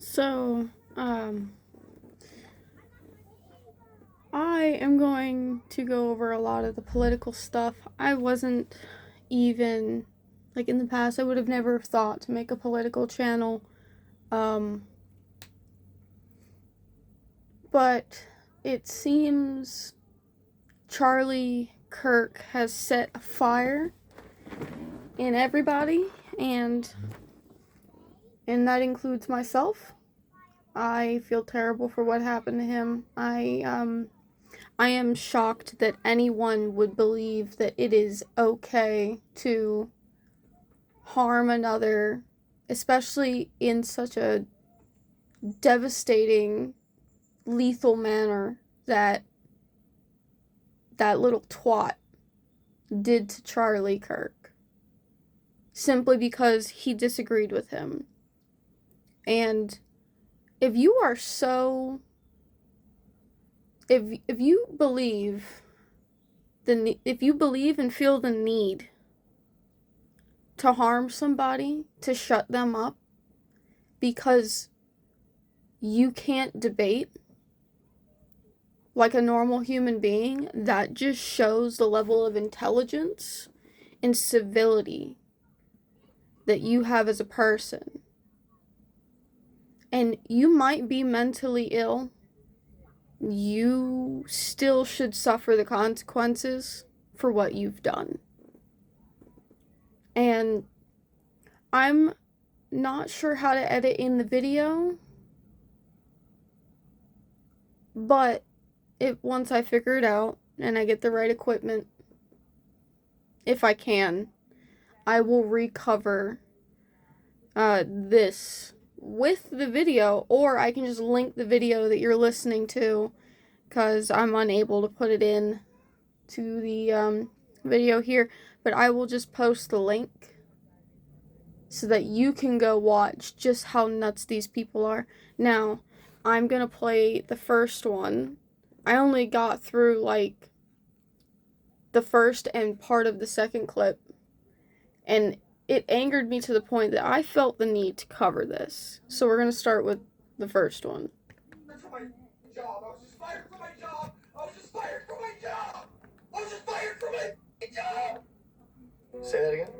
So, I am going to go over a lot of the political stuff. I wasn't even, like in the past, I would have never thought to make a political channel. Um, but it seems Charlie Kirk has set a fire in everybody, and that includes myself. I feel terrible for what happened to him. I am shocked that anyone would believe that it is okay to harm another, especially in such a devastating, lethal manner that that little twat did to Charlie Kirk, simply because he disagreed with him. And if you are so if you believe if you believe and feel the need to harm somebody, to shut them up because you can't debate like a normal human being, that just shows the level of intelligence and civility that you have as a person. And you might be mentally ill. You still should suffer the consequences for what you've done. And I'm not sure how to edit in the video, but once I figure it out and I get the right equipment, if I can, I will recover this with the video, or I can just link the video that you're listening to, because I'm unable to put it in to the video here, but I will just post the link so that you can go watch just how nuts these people are. Now, I'm gonna play the first one. I only got through like the first and part of the second clip, and it angered me to the point that I felt the need to cover this. So we're gonna start with the first one. For my job. I was just fired from my job. I was just fired from my job. I was just fired from my job. Say that again.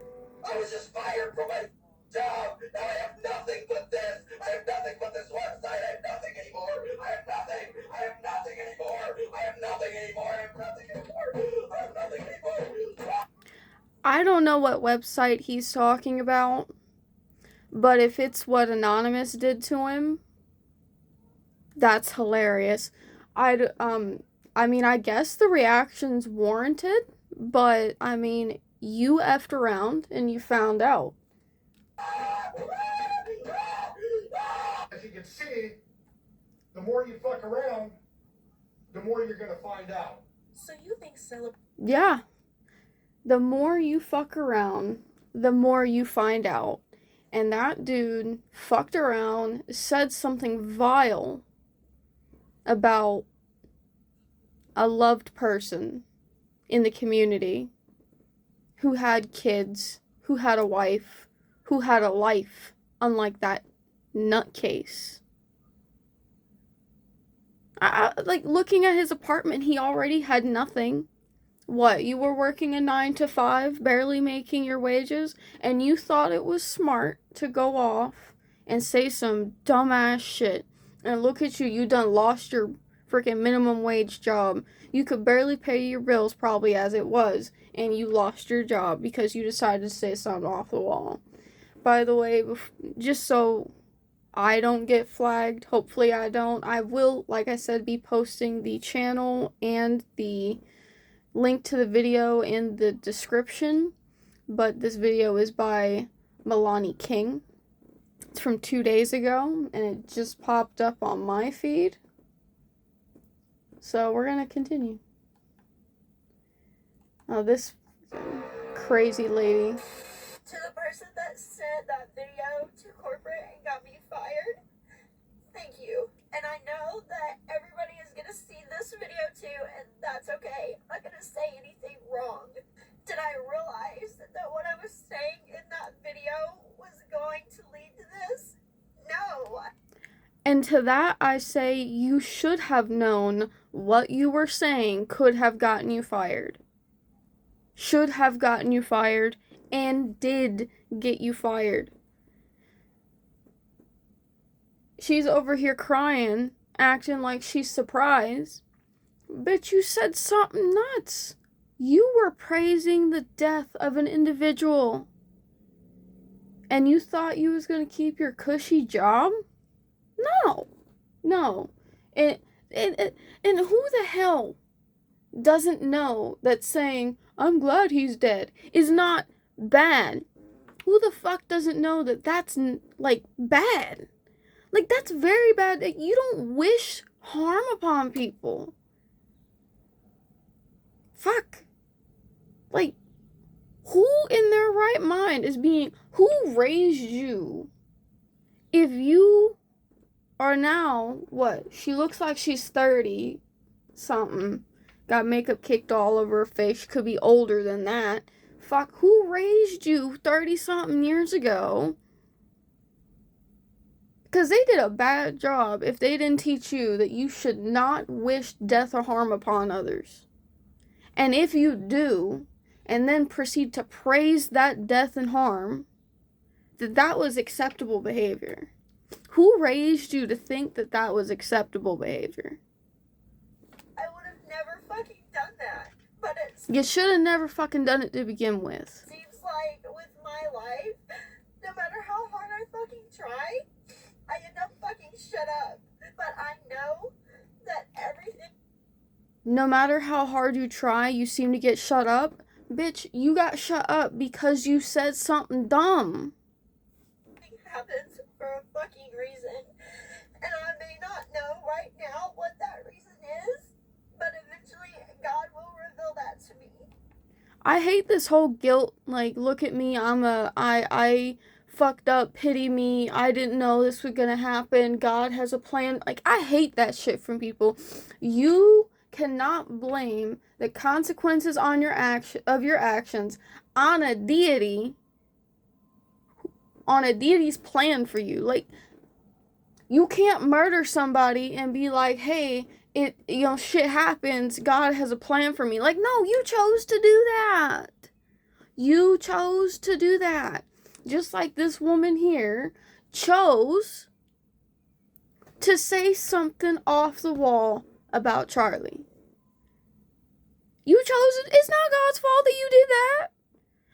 I was just fired from my job. Now I have nothing but this. I have nothing but this website. I have nothing anymore. I have nothing. I have nothing anymore. I have nothing anymore. I have nothing anymore. I have nothing anymore. I don't know what website he's talking about, but if it's what Anonymous did to him, that's hilarious. I mean, I guess the reaction's warranted, but I mean, you effed around and you found out. As you can see, the more you fuck around, the more you're gonna find out. So you think Yeah. The more you fuck around, the more you find out. And that dude fucked around, said something vile about a loved person in the community who had kids, who had a wife, who had a life, unlike that nutcase. Like, looking at his apartment, he already had nothing. What, you were working a 9 to 5, barely making your wages, and you thought it was smart to go off and say some dumbass shit. And look at you, you done lost your freaking minimum wage job. You could barely pay your bills probably as it was, and you lost your job because you decided to say something off the wall. By the way, just so I don't get flagged, hopefully I don't, I will, like I said, be posting the channel and the link to the video in the description, but this video is by Milani King. It's from 2 days ago, and it just popped up on my feed. So we're gonna continue. Oh, this crazy lady. to the person that sent that video to corporate and got me fired, thank you. And I know that everybody is going to see this video too, and that's okay. I'm not going to say anything wrong. Did I realize that what I was saying in that video was going to lead to this? No. And to that, I say you should have known what you were saying could have gotten you fired. Should have gotten you fired, and did get you fired. She's over here crying, acting like she's surprised. Bitch, you said something nuts. You were praising the death of an individual. And you thought you was gonna keep your cushy job? No. No. And who the hell doesn't know that saying, I'm glad he's dead, is not bad? Who the fuck doesn't know that that's, like, bad? Like, that's very bad. You don't wish harm upon people. Fuck. Like, who in their right mind is being... Who raised you if you are now... What? She looks like she's 30 something. Got makeup kicked all over her face. She could be older than that. Fuck, who raised you 30 something years ago? Because they did a bad job if they didn't teach you that you should not wish death or harm upon others. And if you do, and then proceed to praise that death and harm, that was acceptable behavior. Who raised you to think that that was acceptable behavior? I would have never fucking done that. But You should have never fucking done it to begin with. Seems like with my life, no matter how hard I fucking try, I end up fucking shut up. But I know that everything... No matter how hard you try, you seem to get shut up. Bitch, you got shut up because you said something dumb. happens for a fucking reason. And I may not know right now what that reason is, but eventually God will reveal that to me. I hate this whole guilt, like, look at me, I fucked up, pity me, I didn't know this was gonna happen, God has a plan. Like, I hate that shit from people. You cannot blame the consequences on your actions on a deity, on a deity's plan for you. Like, you can't murder somebody and be like, hey, shit happens, God has a plan for me. Like, no, you chose to do that. You chose to do that. Just like this woman here chose to say something off the wall about Charlie. You chose it. It's not God's fault that you did that.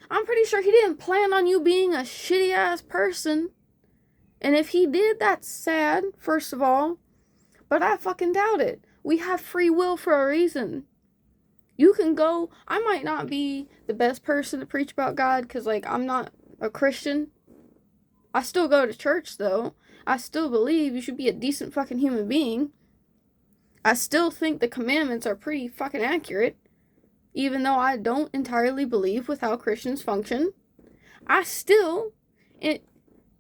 I'm pretty sure he didn't plan on you being a shitty ass person. And if he did, that's sad, first of all. But I fucking doubt it. We have free will for a reason. You can go... I might not be the best person to preach about God because, like, I'm not a Christian. I still go to church, though. I still believe you should be a decent fucking human being. I still think the commandments are pretty fucking accurate. Even though I don't entirely believe with how Christians function. I still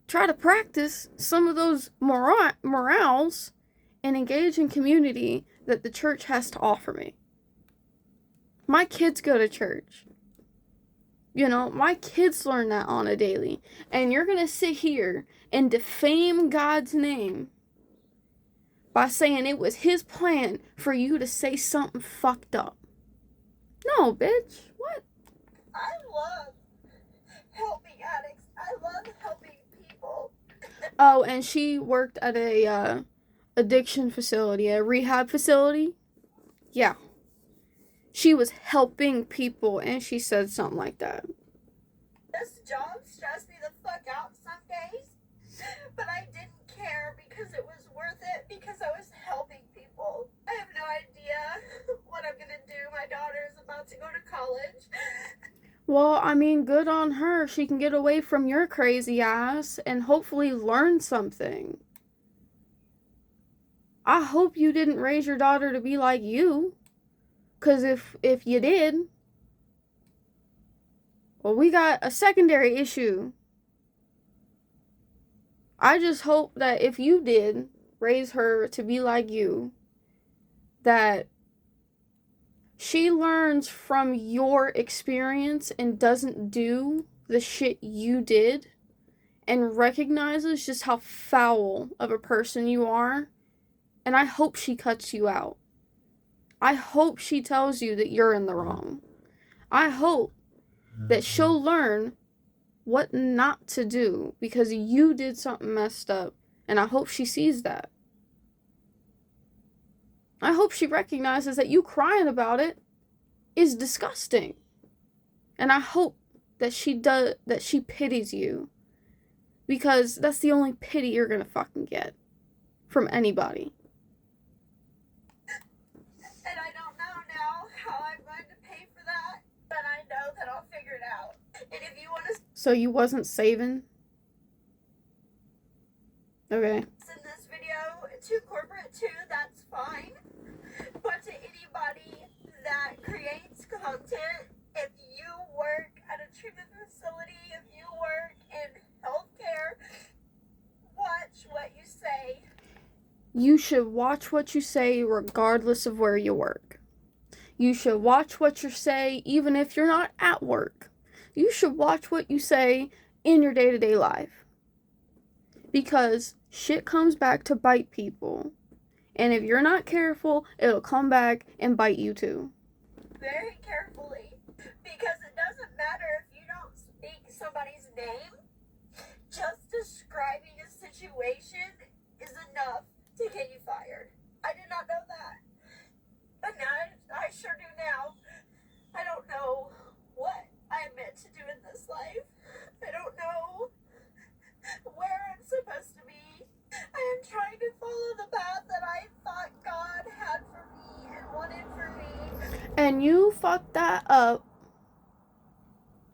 try to practice some of those morals and engage in community that the church has to offer me. My kids go to church. You know, my kids learn that on a daily. And you're going to sit here and defame God's name by saying it was his plan for you to say something fucked up. No, bitch. What? I love helping addicts. I love helping people. Oh, and she worked at a addiction facility, a rehab facility. Yeah. She was helping people, and she said something like that. This job stressed me the fuck out some days, but I didn't care because it was worth it because I was helping people. I have no idea what I'm gonna do. My daughter is about to go to college. Well, I mean, good on her. She can get away from your crazy ass and hopefully learn something. I hope you didn't raise your daughter to be like you. Because if you did, well, we got a secondary issue. I just hope that if you did raise her to be like you, that she learns from your experience and doesn't do the shit you did and recognizes just how foul of a person you are. And I hope she cuts you out. I hope she tells you that you're in the wrong. I hope that she'll learn what not to do because you did something messed up. And I hope she sees that. I hope she recognizes that you crying about it is disgusting. And I hope that she pities you. Because that's the only pity you're gonna fucking get from anybody. And I don't know now how I'm going to pay for that, but I know that I'll figure it out. And if you want to So you wasn't saving? Okay. send this video to corporate too, that's fine. But to anybody that creates content, if you work at a treatment facility, if you work in healthcare, watch what you say. You should watch what you say regardless of where you work. You should watch what you say even if you're not at work. You should watch what you say in your day-to-day life. Because shit comes back to bite people. And if you're not careful, it'll come back and bite you too. Very carefully. Because it doesn't matter if you don't speak somebody's name. Just describing a situation is enough to get you fired. I did not know that. But now I sure do now. I don't know what I am meant to do in this life. I don't know where I'm supposed to be. I am trying to follow the path that I thought God had for me and wanted for me. And you fucked that up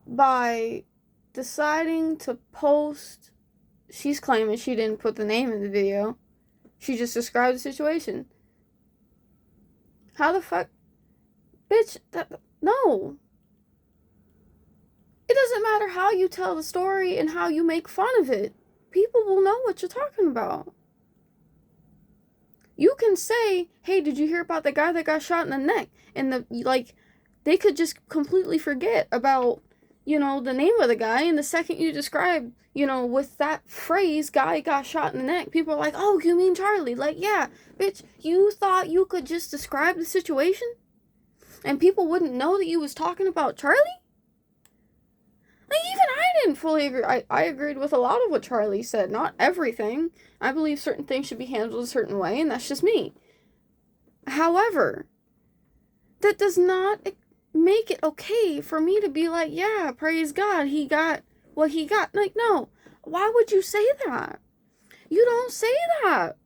by deciding to post. She's claiming she didn't put the name in the video. She just described the situation. How the fuck? Bitch, no. It doesn't matter how you tell the story and how you make fun of it. People will know what you're talking about. You can say, hey, did you hear about the guy that got shot in the neck? And they could just completely forget about, the name of the guy. And the second you describe, with that phrase, guy got shot in the neck, people are like, oh, you mean Charlie? Like, yeah, bitch, you thought you could just describe the situation? And people wouldn't know that you was talking about Charlie? Like, even I didn't fully agree. I agreed with a lot of what Charlie said. Not everything. I believe certain things should be handled a certain way, and that's just me. However, that does not make it okay for me to be like, yeah, praise God, he got what he got. Like, no. Why would you say that? You don't say that.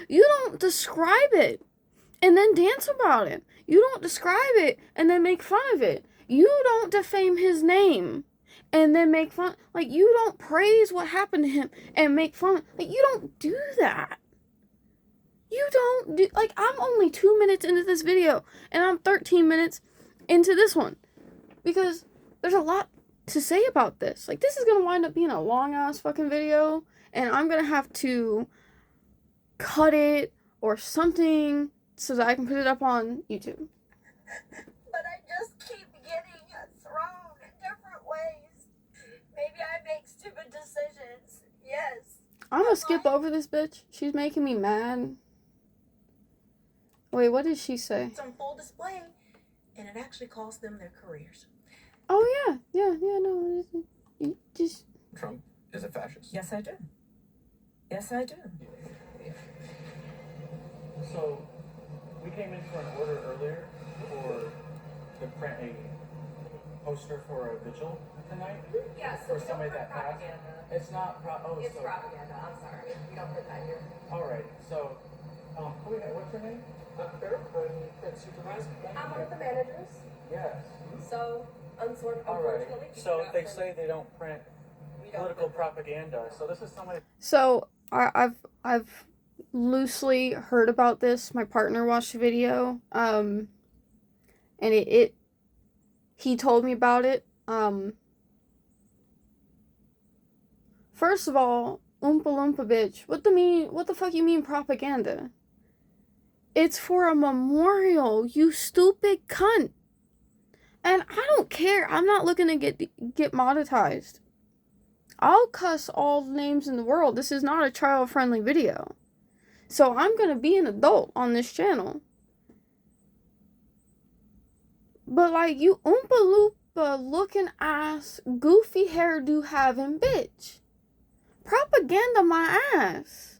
You don't describe it and then dance about it. You don't describe it and then make fun of it. You don't defame his name and then make fun. Like, you don't praise what happened to him and make fun. Like, you don't do that. You don't do, like, I'm only 2 minutes into this video and I'm 13 minutes into this one because there's a lot to say about this. Like, this is gonna wind up being a long ass fucking video and I'm gonna have to cut it or something so that I can put it up on YouTube. But I just keep getting thrown in different ways. Maybe I make stupid decisions. Yes. I'm gonna skip over this bitch. She's making me mad. Wait, what did she say? It's on full display, and it actually cost them their careers. Oh, yeah, no. Just... Trump is a fascist. Yes, I do. Yes, I do. So, we came in for an order earlier to print a poster for a vigil tonight. Yeah, so for somebody that passed. propaganda. It's not It's so, propaganda. I'm sorry. We don't put that here. alright, so, what's your name? Doctor, print supervisor. I'm one of the managers, Yes. so Alright, unfortunately, we so cannot they print- say they don't print we don't political print- propaganda, so this is somebody. So, I've loosely heard about this. My partner watched the video, and he told me about it. First of all, Oompa Loompa bitch, what the fuck you mean propaganda? It's for a memorial, you stupid cunt. And I don't care. I'm not looking to get monetized. I'll cuss all the names in the world. This is not a child-friendly video. So I'm going to be an adult on this channel. But like, you Oompa Loompa looking ass, goofy hairdo having bitch. Propaganda my ass.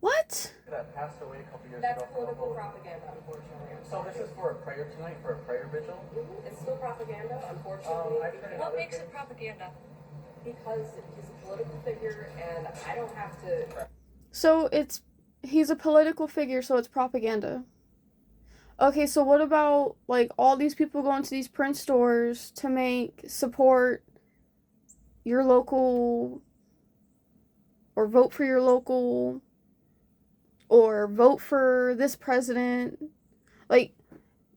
What? That passed away a couple years That's ago. political propaganda, unfortunately. I'm So sorry. this is for a prayer tonight, for a prayer vigil? It's still propaganda, unfortunately. I've heard What other makes things. it propaganda? Because he's a political figure, and I don't have to. So he's a political figure, so it's propaganda. Okay, so what about like all these people going to these print stores to support your local, or vote for your local, or vote for this president? Like,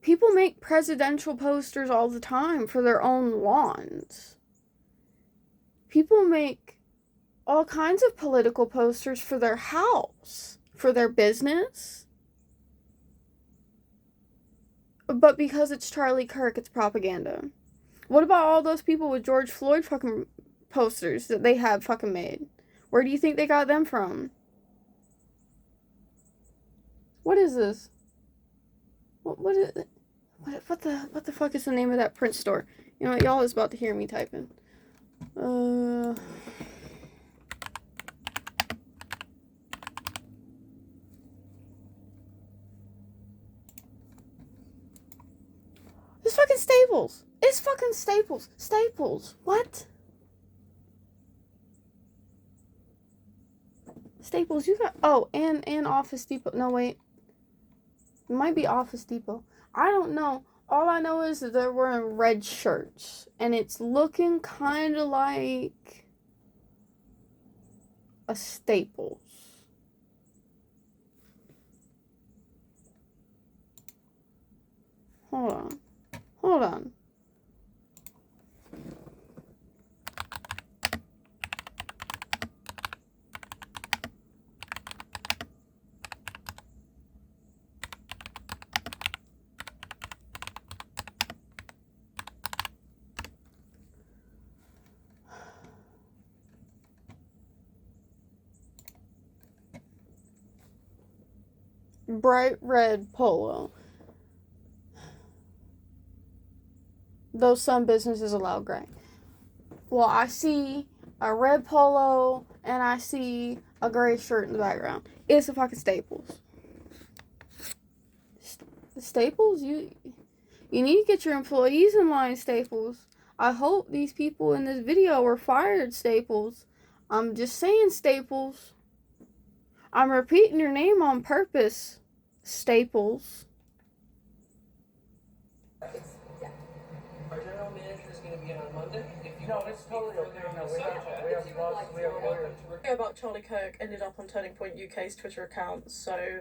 people make presidential posters all the time for their own lawns. People make all kinds of political posters for their house, for their business. But because it's Charlie Kirk, it's propaganda. What about all those people with George Floyd fucking posters that they have fucking made? Where do you think they got them from? What is this? What is it? What the fuck is the name of that print store? You know what, y'all is about to hear me typing. It's fucking Staples. It's fucking Staples. Staples. What? Staples, you got... Oh, and Office Depot. No, wait. It might be Office Depot. I don't know. All I know is that they're wearing red shirts. And it's looking kind of like a Staples. Hold on. Hold on. Bright red polo. Though some businesses allow gray. Well, I see a red polo and I see a gray shirt in the background. It's a fucking Staples. Staples? You need to get your employees in line, Staples. I hope these people in this video were fired, Staples. I'm just saying, Staples. I'm repeating your name on purpose, Staples. Yeah. Our general manager is going to be in on Monday. If you No, want to it's speak totally further okay. on No, the we have- subject, we have if you would laws- like we to, have you're welcome lawyers. to record. About Charlie Kirk ended up on Turning Point UK's Twitter account, so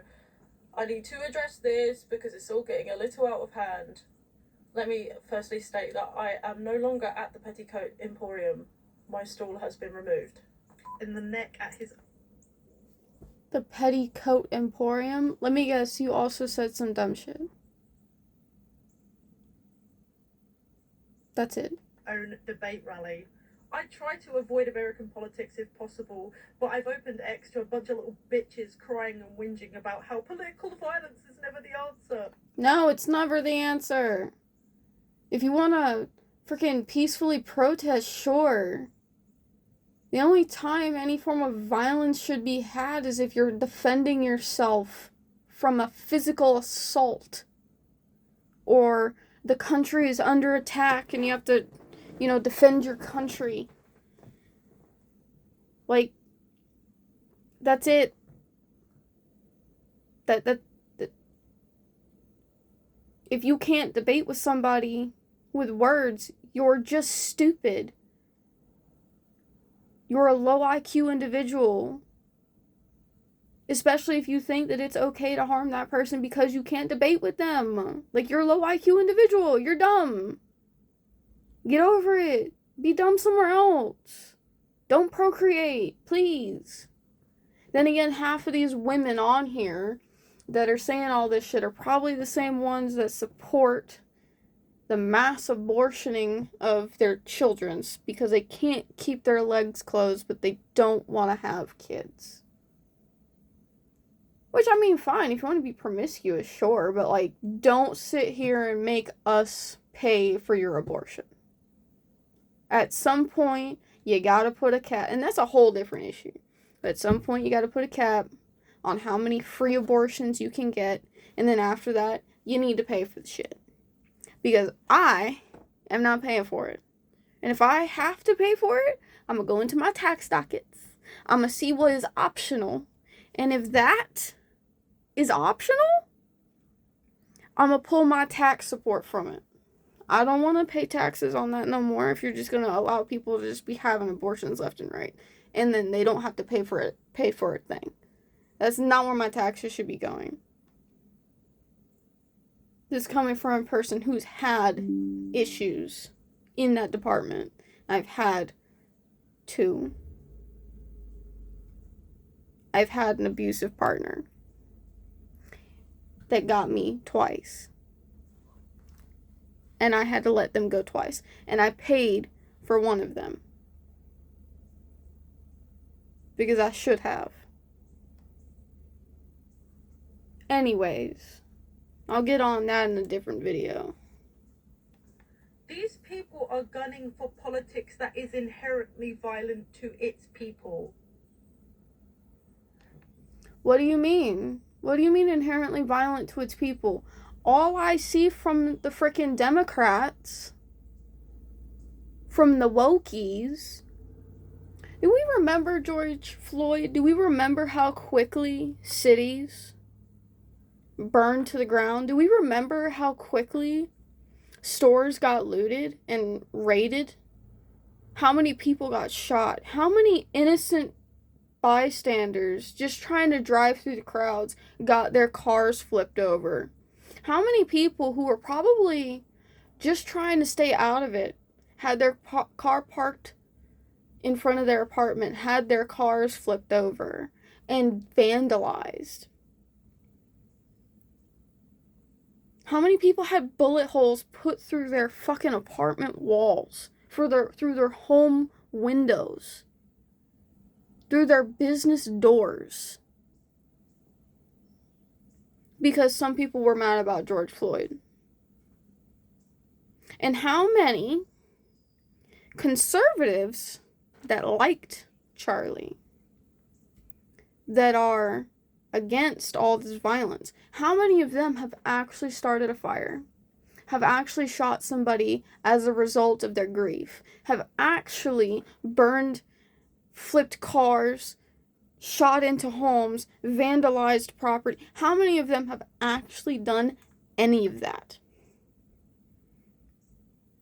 I need to address this because it's all getting a little out of hand. Let me firstly state that I am no longer at the Petticoat Emporium. My stall has been removed. In the neck at his... The Petticoat Emporium? Let me guess, you also said some dumb shit. That's it. own debate rally. I try to avoid American politics if possible, but I've opened X to a bunch of little bitches crying and whinging about how political violence is never the answer. No, it's never the answer. If you want to freaking peacefully protest, sure. The only time any form of violence should be had is if you're defending yourself from a physical assault. Or the country is under attack and you have to, defend your country. Like, that's it. That if you can't debate with somebody with words, you're just stupid. You're a low IQ individual. Especially if you think that it's okay to harm that person because you can't debate with them. Like, you're a low IQ individual. You're dumb. Get over it. Be dumb somewhere else. Don't procreate, please. Then again, half of these women on here that are saying all this shit are probably the same ones that support the mass abortioning of their children's because they can't keep their legs closed, but they don't want to have kids. Which, I mean, fine, if you want to be promiscuous, sure, but, like, don't sit here and make us pay for your abortion. At some point, you gotta put a cap, and that's a whole different issue. But at some point, you gotta put a cap on how many free abortions you can get, and then after that, you need to pay for the shit. Because I am not paying for it. And if I have to pay for it, I'm gonna go into my tax dockets. I'm gonna see what is optional. And if that is optional, I'm gonna pull my tax support from it. I don't want to pay taxes on that no more if you're just gonna allow people to just be having abortions left and right. And then they don't have to pay for a thing. That's not where my taxes should be going. This is coming from a person who's had issues in that department. I've had 2. I've had an abusive partner that got me twice. And I had to let them go twice. And I paid for one of them. Because I should have. Anyways, I'll get on that in a different video. These people are gunning for politics that is inherently violent to its people. What do you mean? What do you mean inherently violent to its people? All I see from the frickin' Democrats, from the wokies, do we remember George Floyd? Do we remember how quickly cities burned to the ground? Do we remember how quickly stores got looted and raided? How many people got shot? How many innocent bystanders just trying to drive through the crowds got their cars flipped over? How many people who were probably just trying to stay out of it had their car parked in front of their apartment, had their cars flipped over and vandalized? How many people had bullet holes put through their fucking apartment walls, through their home windows, through their business doors? Because some people were mad about George Floyd. And how many conservatives that liked Charlie, that are against all this violence, how many of them have actually started a fire? Have actually shot somebody as a result of their grief? Have actually burned, flipped cars, shot into homes, vandalized property? How many of them have actually done any of that?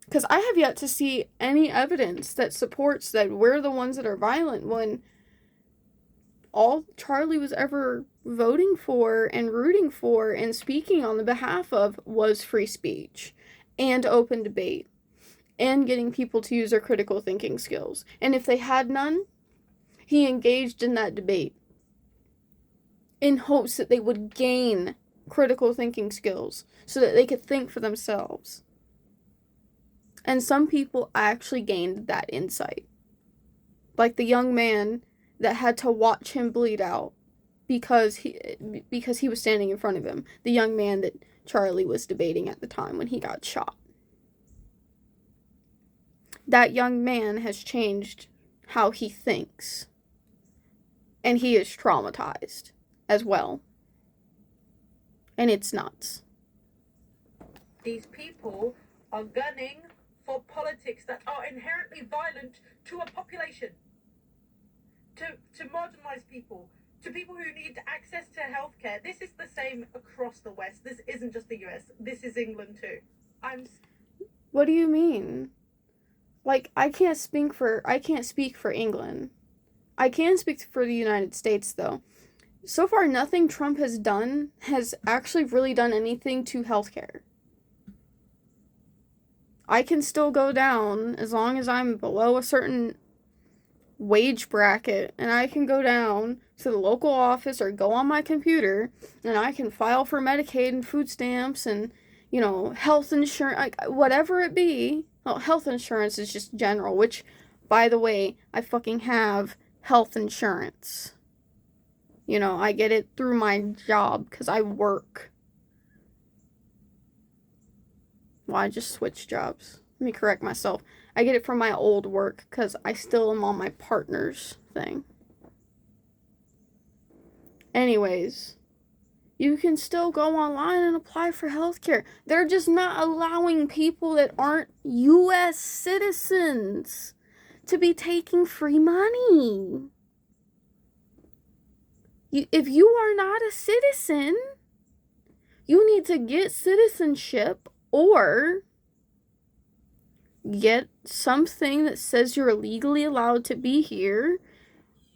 Because I have yet to see any evidence that supports that we're the ones that are violent, when all Charlie was ever voting for and rooting for and speaking on the behalf of was free speech and open debate and getting people to use their critical thinking skills. And if they had none, he engaged in that debate in hopes that they would gain critical thinking skills so that they could think for themselves. And some people actually gained that insight. Like the young man that had to watch him bleed out because he was standing in front of him. The young man that Charlie was debating at the time when he got shot. That young man has changed how he thinks. And he is traumatized as well. And it's nuts. These people are gunning for politics that are inherently violent to a population, to marginalized people, to people who need access to healthcare. This is the same across the West. This isn't just the US. This is England too. What do you mean? Like, I can't speak for England. I can speak for the United States, though. So far, nothing Trump has done has actually really done anything to healthcare. I can still go down as long as I'm below a certain wage bracket, and I can go down to the local office or go on my computer, and I can file for Medicaid and food stamps and, you know, health insurance, like, whatever it be. Well, health insurance is just general, which, by the way, I fucking have health insurance. You know, I get it through my job because I work. Well, I just switched jobs. Let me correct myself. I get it from my old work because I still am on my partner's thing. Anyways, you can still go online and apply for healthcare. They're just not allowing people that aren't U.S. citizens to be taking free money. If you are not a citizen, you need to get citizenship or get something that says you're legally allowed to be here.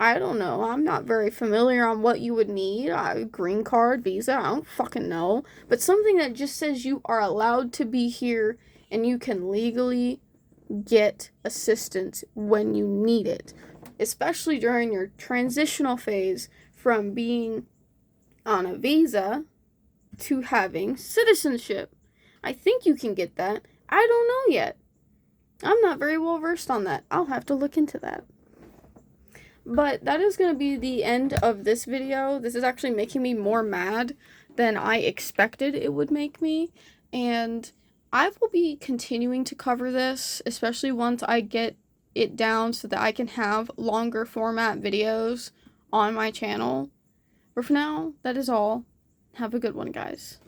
I don't know. I'm not very familiar on what you would need. A green card, visa, I don't fucking know. But something that just says you are allowed to be here and you can legally get assistance when you need it. Especially during your transitional phase from being on a visa to having citizenship. I think you can get that. I don't know yet. I'm not very well versed on that. I'll have to look into that. But that is going to be the end of this video. This is actually making me more mad than I expected it would make me. And I will be continuing to cover this, especially once I get it down so that I can have longer format videos on my channel. But for now, that is all. Have a good one, guys.